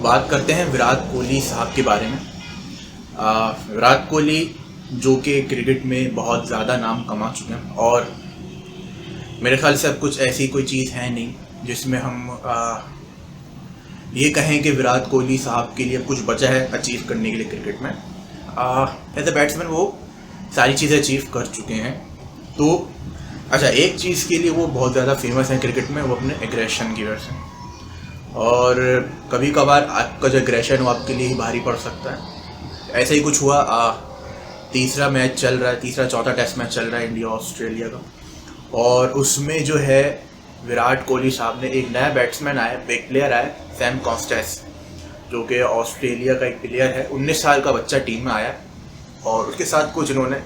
बात करते हैं विराट कोहली साहब के बारे में। विराट कोहली जो कि क्रिकेट में बहुत ज़्यादा नाम कमा चुके हैं और मेरे ख्याल से अब कुछ ऐसी कोई चीज़ है नहीं जिसमें हम ये कहें कि विराट कोहली साहब के लिए कुछ बचा है अचीव करने के लिए क्रिकेट में। एज ए बैट्समैन वो सारी चीज़ें अचीव कर चुके हैं। तो अच्छा, एक चीज़ के लिए वो बहुत ज़्यादा फेमस है क्रिकेट में, वो अपने एग्रेशन की वजह से। और कभी कभार आपका जो एग्रेशन वो आपके लिए ही भारी पड़ सकता है। ऐसा ही कुछ हुआ। तीसरा मैच चल रहा है, तीसरा चौथा टेस्ट मैच चल रहा है इंडिया ऑस्ट्रेलिया का, और उसमें जो है विराट कोहली साहब ने एक नया बैट्समैन आया, एक प्लेयर आया सैम कॉन्स्टेंस, जो कि ऑस्ट्रेलिया का एक प्लेयर है। 19 साल का बच्चा टीम में आया और उसके साथ कुछ इन्होंने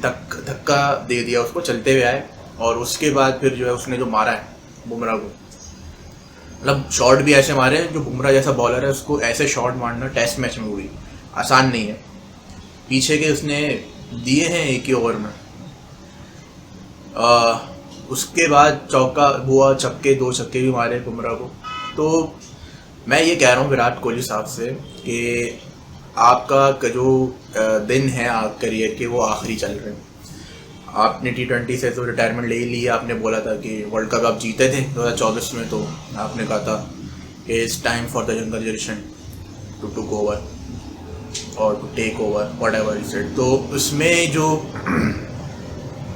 धक्का दे दिया उसको, चलते हुए आए। और उसके बाद फिर जो है उसने जो मारा है बुमराह को, मतलब शॉट भी ऐसे मारे जो बुमराह जैसा बॉलर है उसको ऐसे शॉट मारना टेस्ट मैच में हुई आसान नहीं है। पीछे के उसने दिए हैं एक ही ओवर में। उसके बाद चौका हुआ, छक्के, 2 छक्के भी मारे बुमराह को। तो मैं ये कह रहा हूँ विराट कोहली साहब से कि आपका जो दिन है आप करियर के वो आखिरी चल रहे हैं। आपने T20 से तो रिटायरमेंट ले ही लिया। आपने बोला था कि वर्ल्ड कप आप जीते थे 2024 में, तो आपने कहा था कि it's time for the younger generation to took over और to take over whatever you said. तो उसमें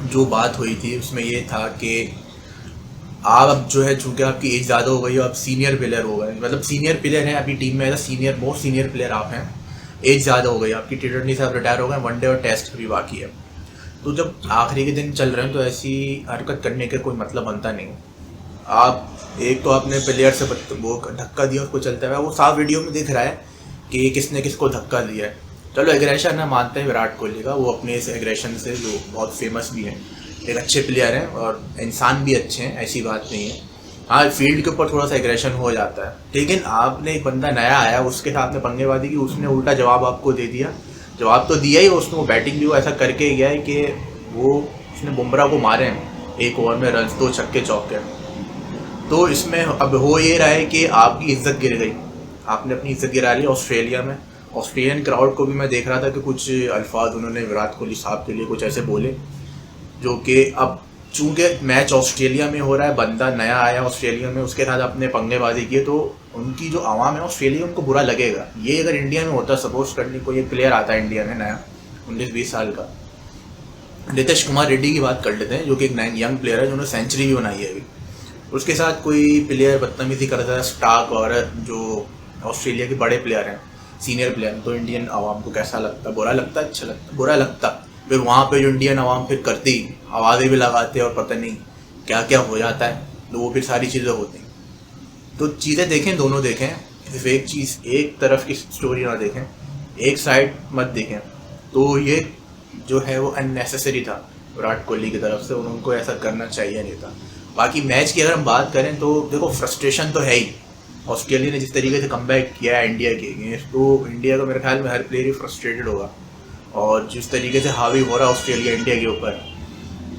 जो बात हुई थी उसमें ये था कि आप अब जो है, चूँकि आपकी एज ज़्यादा हो गई हो, आप सीनियर प्लेयर हो गए, मतलब सीनियर प्लेयर हैं अभी टीम में, एज सीनियर, बहुत सीनियर प्लेयर आप हैं। एज ज़्यादा हो गई आपकी, T20 से आप रिटायर हो गए, वनडे और टेस्ट अभी बाकी है। तो जब आखिरी के दिन चल रहे हैं तो ऐसी हरकत करने का कोई मतलब बनता नहीं। आप एक तो आपने प्लेयर से वो धक्का दिया उसको चलते हुए, वो साफ वीडियो में दिख रहा है कि किसने किसको धक्का दिया है। चलो एग्रेशन है, मानते हैं विराट कोहली का, वो अपने इस एग्रेशन से जो बहुत फेमस भी हैं, एक अच्छे प्लेयर हैं और इंसान भी अच्छे हैं, ऐसी बात नहीं है। हाँ, फील्ड के ऊपर थोड़ा सा एग्रेशन हो जाता है, लेकिन आपने एक बंदा नया आया उसके साथ में पंगेबाजी की, उसने उल्टा जवाब आपको दे दिया। जवाब तो दिया ही उसने, वो बैटिंग भी वो ऐसा करके गया है कि उसने बुमराह को मारे हैं एक ओवर में रन, 2 छक्के चौके। तो इसमें अब हो ये रहा है कि आपकी इज्जत गिर गई, आपने अपनी इज्जत गिरा ली ऑस्ट्रेलिया में। ऑस्ट्रेलियन क्राउड को भी मैं देख रहा था कि कुछ अल्फाज उन्होंने विराट कोहली साहब के लिए कुछ ऐसे बोले, जो कि अब चूँकि मैच ऑस्ट्रेलिया में हो रहा है, बंदा नया आया ऑस्ट्रेलिया में, उसके साथ अपने पंगेबाजी किए, तो उनकी जो आवाम है ऑस्ट्रेलिया, उनको बुरा लगेगा। ये अगर इंडिया में होता, सपोज करने कोई एक प्लेयर आता है इंडिया में नया 19-20 साल का, नितीश कुमार रेड्डी की बात कर लेते हैं, जो कि एक यंग प्लेयर है जिन्होंने सेंचुरी भी बनाई है अभी, उसके साथ कोई प्लेयर बदतमीजी करता है, स्टार्क और जो ऑस्ट्रेलिया के बड़े प्लेयर हैं, सीनियर प्लेयर, तो इंडियन आवाम को कैसा लगता? बुरा लगता, अच्छा लगता, बुरा लगता। फिर वहाँ पे जो इंडियन आवाम फिर करती, आवाज़ें भी लगाते और पता नहीं क्या क्या हो जाता है, तो वो फिर सारी चीज़ें होती। तो चीज़ें देखें, दोनों देखें, सिर्फ एक चीज़, एक तरफ की स्टोरी ना देखें, एक साइड मत देखें। तो ये जो है वो अननेसेसरी था विराट कोहली की तरफ से, उनको ऐसा करना चाहिए नहीं था। बाकी मैच की अगर हम बात करें तो देखो, फ्रस्ट्रेशन तो है ही। ऑस्ट्रेलिया ने जिस तरीके से कमबैक किया है इंडिया के अगेंस्ट, तो इंडिया का मेरे ख्याल में हर प्लेयर ही फ्रस्ट्रेटेड होगा। और जिस तरीके से हावी हो रहा है ऑस्ट्रेलिया इंडिया के ऊपर,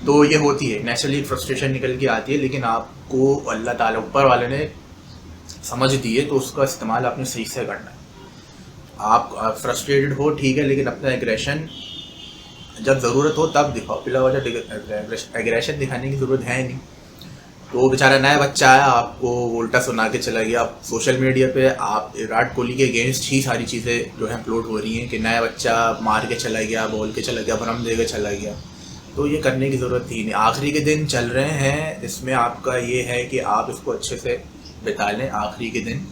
तो ये होती है, नेचुरली फ्रस्ट्रेशन निकल के आती है। लेकिन आपको अल्लाह ताला ऊपर वाले ने समझ दी है, तो उसका इस्तेमाल आपने सही से करना है। आप फ्रस्ट्रेटेड हो ठीक है, लेकिन अपना एग्रेशन जब ज़रूरत हो तब दिखाओ, बिला वजह एग्रेशन दिखाने की ज़रूरत है नहीं। तो बेचारा नया बच्चा आया, आपको उल्टा सुना के चला गया। आप सोशल मीडिया पे आप विराट कोहली के अगेंस्ट ही सारी चीज़ें जो है अपलोड हो रही हैं कि नया बच्चा मार के चला गया, बोल के चला गया, भ्रम दे के चला गया। तो ये करने की ज़रूरत थी नहीं। आखिरी के दिन चल रहे हैं, इसमें आपका ये है कि आप इसको अच्छे से बिता लें आखिरी के दिन।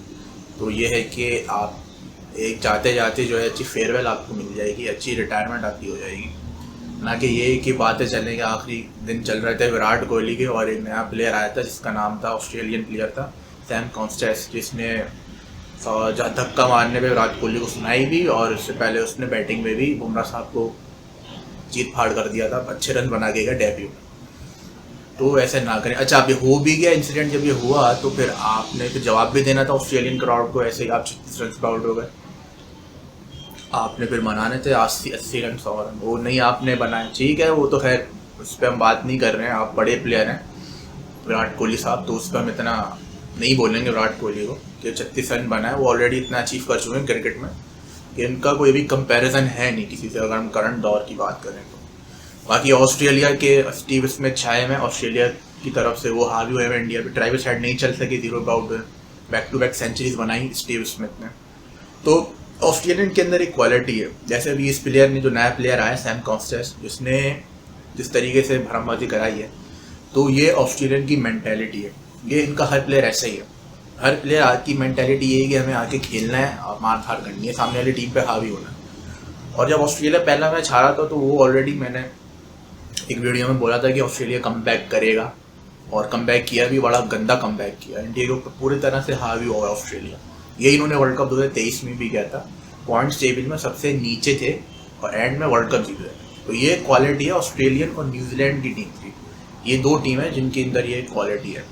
तो ये है कि आप एक जाते जाते जो है अच्छी फेयरवेल आपको मिल जाएगी, अच्छी रिटायरमेंट आपकी हो जाएगी, ना कि ये कि बातें चलने के आखिरी दिन चल रहे थे विराट कोहली के और एक नया प्लेयर आया था जिसका नाम था, ऑस्ट्रेलियन प्लेयर था सैम कॉन्स्टेंस, जिसने धक्का मारने पे विराट कोहली को सुनाई भी, और उससे पहले उसने बैटिंग में भी बुमराह साहब को जीत फाड़ कर दिया था, अच्छे रन बना के गया डेब्यू। तो ऐसे ना करें। अच्छा, अभी हो भी गया इंसिडेंट, जब ये हुआ तो फिर आपने फिर जवाब भी देना था ऑस्ट्रेलियन क्राउड को, ऐसे ही आप 36 रन पर आउट हो गए। आपने फिर बनाने थे 80 रन 100 रन, वो नहीं आपने बनाए, ठीक है, वो तो खैर उस पर हम बात नहीं कर रहे हैं। आप बड़े प्लेयर हैं विराट कोहली साहब, तो उस पर हम इतना नहीं बोलेंगे विराट कोहली को के 36 रन बना है, वो ऑलरेडी इतना अचीव कर चुके हैं क्रिकेट में कि इनका कोई भी कंपैरिजन है नहीं किसी से, अगर हम करंट दौर की बात करें तो। बाकी ऑस्ट्रेलिया के स्टीव स्मिथ छाए में, ऑस्ट्रेलिया की तरफ से वो हावी हुए हैं इंडिया पे। ट्रेविस हेड नहीं चल सके 0 आउट में, बैक टू बैक सेंचुरीज बनाई स्टीव स्मिथ ने। तो ऑस्ट्रेलियन के अंदर एक क्वालिटी है, जैसे अभी इस प्लेयर ने, जो नया प्लेयर आया सैम कॉन्स्टेंस, जिसने जिस तरीके से भरमबाजी कराई है, तो ये ऑस्ट्रेलियन की मेंटेलिटी है। ये इनका हर प्लेयर ऐसा ही है, हर प्लेयर आज की मेंटेलिटी यही है कि हमें आके खेलना है और मार धार करनी है, सामने वाली टीम पे हावी होना है। और जब ऑस्ट्रेलिया पहला मैच हारा था तो वो ऑलरेडी मैंने एक वीडियो में बोला था कि ऑस्ट्रेलिया कम बैक करेगा, और कम बैक किया भी, बड़ा गंदा कम बैक किया, इंडिया के ऊपर पूरी तरह से हावी हुआ ऑस्ट्रेलिया। ये इन्होंने वर्ल्ड कप 2023 में भी किया था, पॉइंट्स टेबल में सबसे नीचे थे और एंड में वर्ल्ड कप जीते। तो ये क्वालिटी है ऑस्ट्रेलियन और न्यूजीलैंड की टीम की, ये दो टीम है जिनके अंदर ये क्वालिटी है।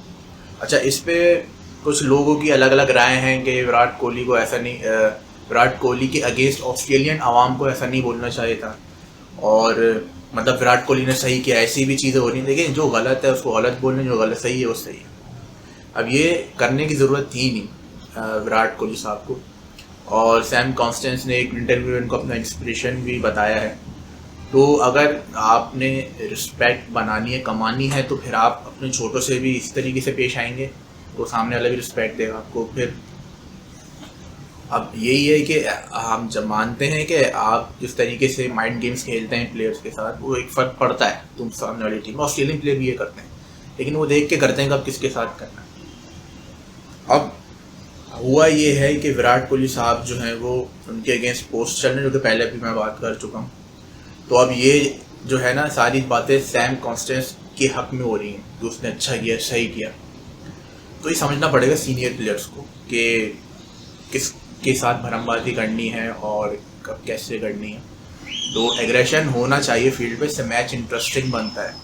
अच्छा, इस पे कुछ लोगों की अलग अलग राय हैं कि विराट कोहली को ऐसा नहीं, विराट कोहली के अगेंस्ट ऑस्ट्रेलियन आवाम को ऐसा नहीं बोलना चाहिए था, और मतलब विराट कोहली ने सही किया, ऐसी भी चीज़ें हो रही हैं। लेकिन जो गलत है उसको गलत बोलने, जो गलत सही है वो सही है। अब ये करने की ज़रूरत थी नहीं विराट कोहली साहब को। और सैम कॉन्स्टेंस ने एक इंटरव्यू में इनको अपना इंस्पिरेशन भी बताया है। तो अगर आपने रिस्पेक्ट बनानी है, कमानी है, तो फिर आप अपने छोटों से भी इस तरीके से पेश आएंगे तो सामने वाला भी रिस्पेक्ट देगा आपको। फिर अब यही है कि हम जब मानते हैं कि आप जिस तरीके से माइंड गेम्स खेलते हैं प्लेयर्स के साथ, वो एक फ़र्क पड़ता है तुम सामने वाली टीम में। ऑस्ट्रेलियन प्लेयर भी ये करते हैं, लेकिन वो देख के करते हैं कि अब किसके साथ करना है। अब हुआ ये है कि विराट कोहली साहब जो हैं वो उनके अगेंस्ट पोस्ट चल रहे हैं, जो कि पहले भी मैं बात कर चुका हूँ। तो अब ये जो है ना, सारी बातें सैम कॉन्स्टेंस के हक में हो रही हैं कि उसने अच्छा किया, सही किया। तो ये समझना पड़ेगा सीनियर प्लेयर्स को कि किसके साथ भरमबाजी करनी है और कब कैसे करनी है। तो एग्रेशन होना चाहिए फील्ड पे, इससे मैच इंटरेस्टिंग बनता है।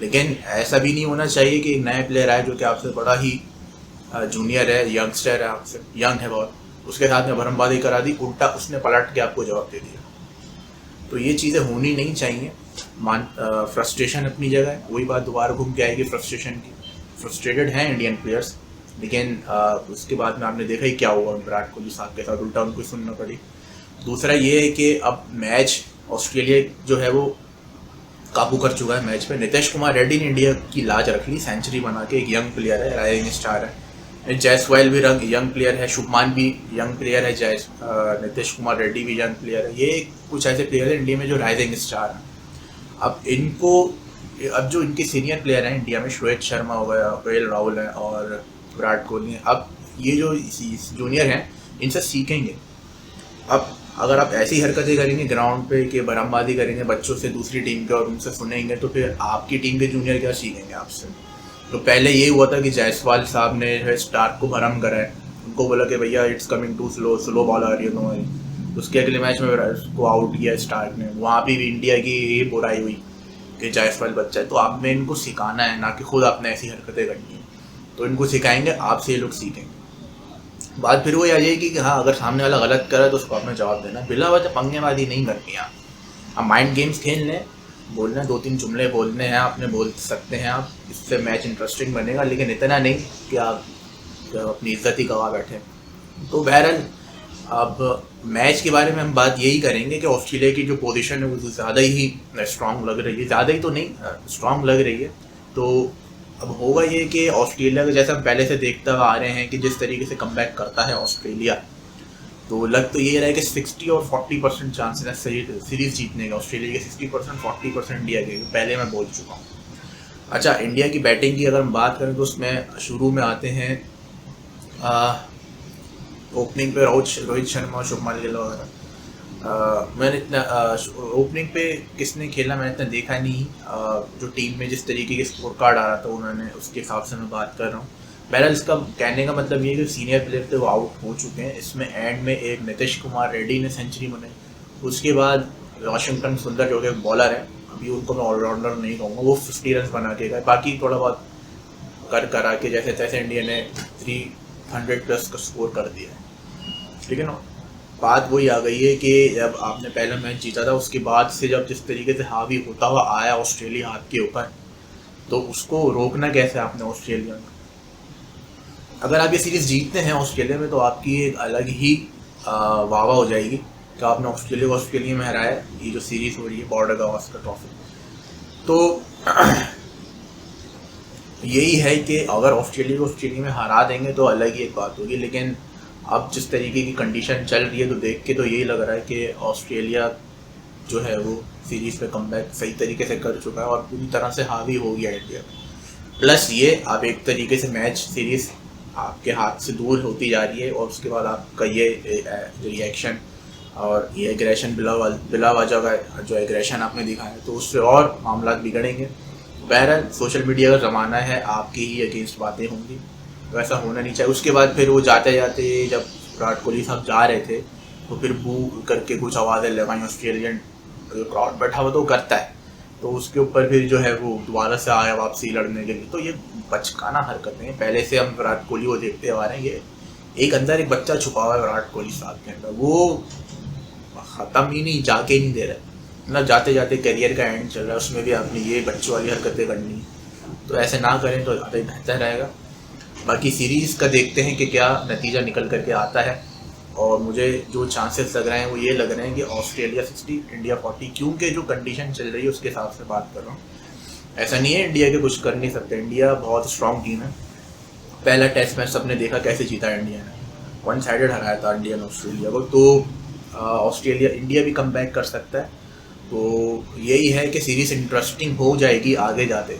लेकिन ऐसा भी नहीं होना चाहिए कि एक नया प्लेयर आए जो कि आपसे बड़ा ही जूनियर है, यंगस्टर है, आपसे यंग है बहुत, उसके साथ में भरमबाजी करा दी, उल्टा उसने पलट के आपको जवाब दे दिया। तो ये चीज़ें होनी नहीं चाहिए। फ्रस्ट्रेशन अपनी जगह है, वही बात दोबारा घूम के आएगी फ्रस्ट्रेशन की। फ्रस्ट्रेटेड हैं इंडियन प्लेयर्स, लेकिन उसके बाद में आपने देखा ही क्या हुआ विराट कोहली साहब के साथ, उल्टा उनको सुनना पड़ी। दूसरा ये है कि अब मैच ऑस्ट्रेलिया जो है वो काबू कर चुका है मैच पे। नीतीश कुमार रेड्डी ने इंडिया की लाज रख ली, सेंचुरी बना के। एक यंग प्लेयर है, राइजिंग स्टार है। जायसवाल भी यंग प्लेयर है, शुभमान भी यंग प्लेयर है, नीतीश कुमार रेड्डी भी यंग प्लेयर है। ये कुछ ऐसे प्लेयर हैं इंडिया में जो राइजिंग स्टार हैं। अब जो इनके सीनियर प्लेयर हैं इंडिया में, रोहित शर्मा हो गया, केएल राहुल है और विराट कोहली, अब ये जो जूनियर हैं इनसे सीखेंगे। अब अगर आप ऐसी हरकतें करेंगे ग्राउंड पे कि बरामबाजी करेंगे बच्चों से दूसरी टीम के और उनसे सुनेंगे, तो फिर आपकी टीम के जूनियर क्या सीखेंगे आपसे। तो पहले यही हुआ था कि जायसवाल साहब ने स्टार्क को भरम कराए, उनको बोला कि भैया it's coming too slow ball आ रही है तुम्हारी। उसके अगले मैच में उसको आउट किया स्टार्क ने। वहाँ पे भी इंडिया की ये बुराई हुई कि जायसवाल बच्चा है। तो आप में इनको सिखाना है, ना कि खुद आपने ऐसी हरकतें करनी है। तो इनको सिखाएंगे, आपसे ये लोग सीखेंगे। बात फिर वो आ जाएगी कि हाँ, अगर सामने वाला गलत करे तो उसको आपने जवाब देना, बिला वजह पंगेबाजी नहीं करनी। आप माइंड गेम्स खेलने, बोलना, 2-3 जुमले बोलने हैं, आपने बोल सकते हैं आप, इससे मैच इंटरेस्टिंग बनेगा। लेकिन इतना नहीं कि आप अपनी इज्जत ही गवा बैठे। तो बहरहाल अब मैच के बारे में हम बात यही करेंगे कि ऑस्ट्रेलिया की जो पोजीशन है वो ज़्यादा ही स्ट्रांग लग रही है, ज़्यादा ही तो नहीं, स्ट्रांग लग रही है। तो अब होगा ये कि ऑस्ट्रेलिया का, जैसे हम पहले से देखते हुए आ रहे हैं कि जिस तरीके से कमबैक करता है ऑस्ट्रेलिया, तो लग तो ये रहा है कि 60 और 40% चांसेस है सीरीज़ जीतने का। ऑस्ट्रेलिया के 60%, 40% इंडिया के, पहले मैं बोल चुका हूँ। अच्छा, इंडिया की बैटिंग की अगर हम बात करें तो उसमें शुरू में आते हैं ओपनिंग पे रोहित शर्मा और शुभमान गिल वगैरह। मैंने इतना ओपनिंग पे किसने खेला मैंने इतना देखा नहीं। जो टीम में जिस तरीके के स्कोर कार्ड आ रहा था उन्होंने, उसके हिसाब से मैं बात कर रहा हूँ। बहरहाल इसका कहने का मतलब ये कि सीनियर प्लेयर थे वो आउट हो चुके हैं। इसमें एंड में एक नीतीश कुमार रेड्डी ने सेंचुरी बनाई, उसके बाद वाशिंगटन सुंदर जो कि बॉलर है, अभी उनको मैं ऑलराउंडर नहीं कहूँगा, वो 50 रन बना के गए। बाकी थोड़ा बहुत करा के जैसे तैसे इंडिया ने 300+ का स्कोर कर दिया है। ठीक है ना। बात वही आ गई है कि जब आपने पहला मैच जीता था, उसके बाद से जब जिस तरीके से हावी होता हुआ आया ऑस्ट्रेलिया आपके ऊपर, तो उसको रोकना कैसे आपने ऑस्ट्रेलिया में। अगर आप ये सीरीज़ जीतते हैं ऑस्ट्रेलिया में तो आपकी एक अलग ही वाह हो जाएगी कि आपने ऑस्ट्रेलिया को ऑस्ट्रेलिया में हराया। ये जो सीरीज़ हो रही है बॉर्डर गावस्कर ट्रॉफी, तो यही है कि अगर ऑस्ट्रेलिया को ऑस्ट्रेलिया में हरा देंगे तो अलग ही एक बात होगी। लेकिन अब जिस तरीके की कंडीशन चल रही है तो देख के तो यही लग रहा है कि ऑस्ट्रेलिया जो है वो सीरीज़ पे कमबैक सही तरीके से कर चुका है और पूरी तरह से हावी हो गया इंडिया। प्लस ये आप एक तरीके से मैच सीरीज़ आपके हाथ से दूर होती जा रही है और उसके बाद आपका ये रिएक्शन और ये एग्रेशन बिला वजह का जो एग्रेशन आपने दिखाया तो उससे और मामला बिगड़ेंगे। बहरहाल सोशल मीडिया का ज़माना है, आपकी ही अगेंस्ट बातें होंगी, वैसा होना नहीं चाहिए। उसके बाद फिर वो जाते जाते जब विराट कोहली साहब जा रहे थे तो फिर बू करके कुछ आवाज़ें लगाई, ऑस्ट्रेलियन जो क्राउड बैठा हुआ तो करता है, तो उसके ऊपर फिर जो है वो दोबारा से आया वापसी लड़ने के लिए। तो ये बचकाना हरकतें हैं, पहले से हम विराट कोहली को देखते आ रहे हैं। ये एक अंदर एक बच्चा छुपा हुआ है विराट कोहली साहब के अंदर, वो ख़त्म ही नहीं, जाके नहीं दे रहा। मतलब जाते जाते करियर का एंड चल रहा है, उसमें भी आपने ये बच्चों वाली हरकतें करनी, तो ऐसे ना करें तो ज़्यादा ही बेहतर रहेगा। बाकी सीरीज़ का देखते हैं कि क्या नतीजा निकल करके आता है, और मुझे जो चांसेस लग रहे हैं वो ये लग रहे हैं कि ऑस्ट्रेलिया 60 इंडिया 40, क्योंकि जो कंडीशन चल रही है उसके हिसाब से बात कर रहा हूँ। ऐसा नहीं है इंडिया के कुछ कर नहीं सकते, इंडिया बहुत स्ट्रॉन्ग टीम है। पहला टेस्ट मैच सबने देखा कैसे जीता इंडिया ने, 1 साइडेड हराया था इंडिया ने ऑस्ट्रेलिया को। तो इंडिया भी कम बैक कर सकता है। तो यही है कि सीरीज़ इंटरेस्टिंग हो जाएगी आगे जाते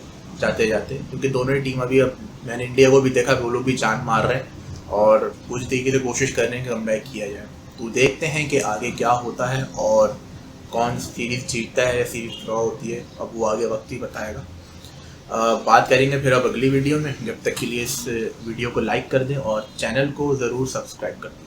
जाते, क्योंकि दोनों ही टीम अभी, अब मैंने इंडिया को भी देखा वो लोग भी जान मार रहे हैं और कुछ तरीके से कोशिश कर रहे हैं कि कम बैक किया जाए। तो देखते हैं कि आगे क्या होता है और कौन सीरीज़ जीतता है या सीरीज़ ड्रॉ होती है, अब वो आगे वक्त ही बताएगा। बात करेंगे फिर अब अगली वीडियो में। जब तक के लिए इस वीडियो को लाइक कर दें और चैनल को ज़रूर सब्सक्राइब कर दें।